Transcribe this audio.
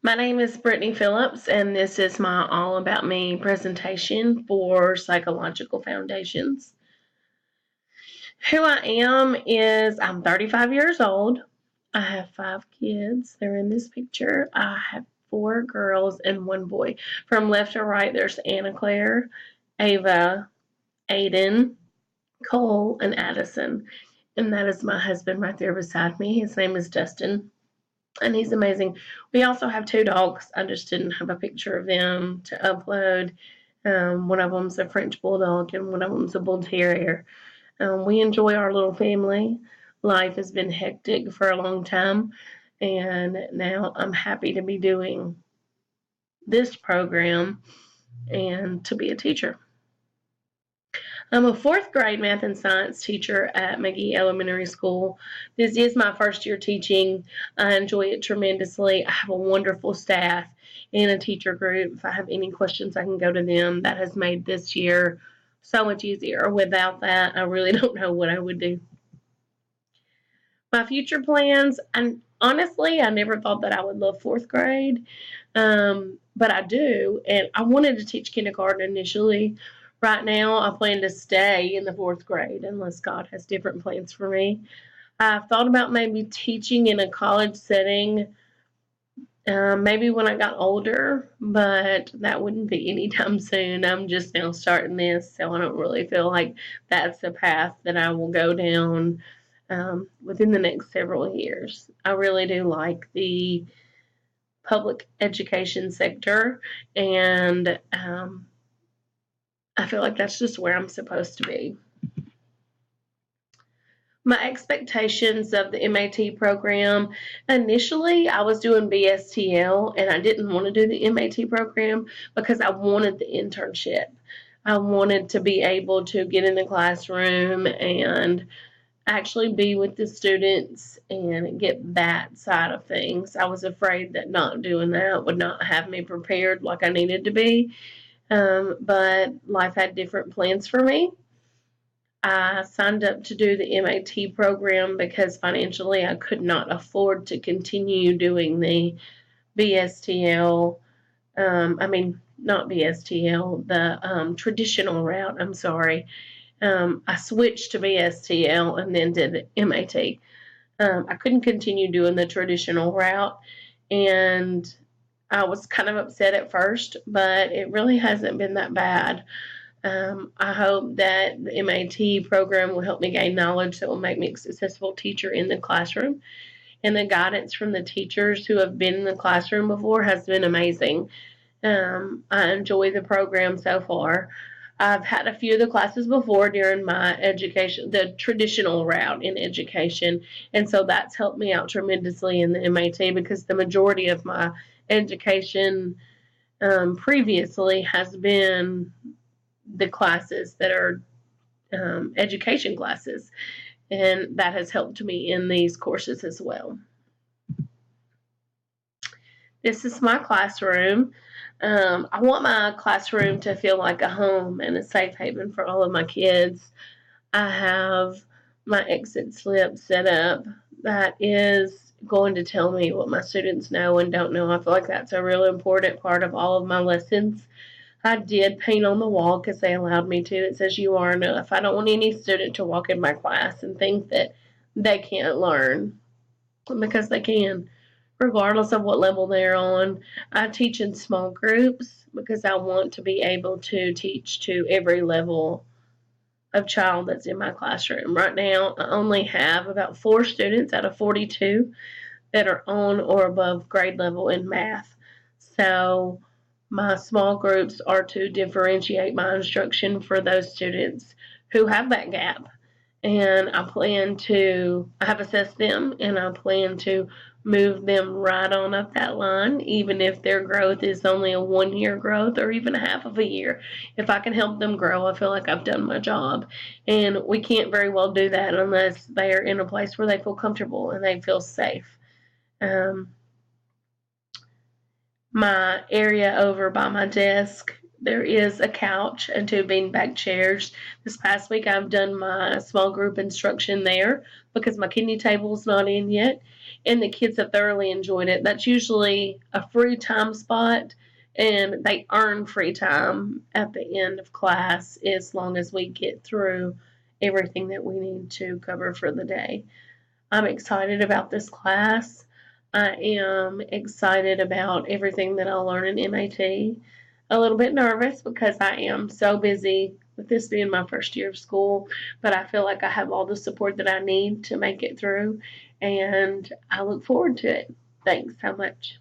My name is Brittany Phillips, and this is my All About Me presentation for Psychological Foundations. Who I am is I'm 35 years old. I have 5 kids. They're in this picture. I have 4 girls and 1 boy. From left to right, there's Anna Claire, Ava, Aiden, Cole, and Addison. And that is my husband right there beside me. His name is Dustin, and he's amazing. We also have 2 dogs. I just didn't have a picture of them to upload. One of them's a French bulldog, and one of them's a bull terrier. We enjoy our little family. Life has been hectic for a long time, and now I'm happy to be doing this program and to be a teacher. I'm a 4th grade math and science teacher at McGee Elementary School. This is my first year teaching. I enjoy it tremendously. I have a wonderful staff and a teacher group. If I have any questions, I can go to them. That has made this year so much easier. Without that, I really don't know what I would do. My future plans, and honestly, I never thought that I would love 4th grade, but I do. And I wanted to teach kindergarten initially. Right now, I plan to stay in the 4th grade unless God has different plans for me. I've thought about maybe teaching in a college setting, maybe when I got older, but that wouldn't be anytime soon. I'm just now starting this, so I don't really feel like that's the path that I will go down within the next several years. I really do like the public education sector, and I feel like that's just where I'm supposed to be. My expectations of the MAT program, initially I was doing BSTL and I didn't want to do the MAT program because I wanted the internship. I wanted to be able to get in the classroom and actually be with the students and get that side of things. I was afraid that not doing that would not have me prepared like I needed to be, but life had different plans for me. I signed up to do the MAT program because financially I could not afford to continue doing the BSTL. Not BSTL, the traditional route. I'm sorry. I switched to BSTL and then did the MAT. I couldn't continue doing the traditional route, and I was kind of upset at first, but it really hasn't been that bad. I hope that the MAT program will help me gain knowledge that will make me a successful teacher in the classroom. And the guidance from the teachers who have been in the classroom before has been amazing. I enjoy the program so far. I've had a few of the classes before during my education, the traditional route in education, and so that's helped me out tremendously in the MAT because the majority of my education previously has been the classes that are education classes, and that has helped me in these courses as well. This is my classroom. I want my classroom to feel like a home and a safe haven for all of my kids. I have my exit slip set up that is going to tell me what my students know and don't know. I feel like that's a real important part of all of my lessons. I did paint on the wall because they allowed me to. It says you are enough. I don't want any student to walk in my class and think that they can't learn because they can, regardless of what level they're on. I teach in small groups because I want to be able to teach to every level of child that's in my classroom. Right now, I only have about 4 students out of 42 that are on or above grade level in math. So my small groups are to differentiate my instruction for those students who have that gap. And I have assessed them and I plan to move them right on up that line, even if their growth is only a 1 year growth or even a half of a year. If I can help them grow, I feel like I've done my job. And we can't very well do that unless they are in a place where they feel comfortable and they feel safe. My area over by my desk, there is a couch and 2 beanbag chairs. This past week, I've done my small group instruction there because my kidney table is not in yet. and the kids have thoroughly enjoyed it. That's usually a free time spot, and they earn free time at the end of class as long as we get through everything that we need to cover for the day. I'm excited about this class. I am excited about everything that I'll learn in MAT. A little bit nervous because I am so busy with this being my first year of school, but I feel like I have all the support that I need to make it through, and I look forward to it. Thanks so much.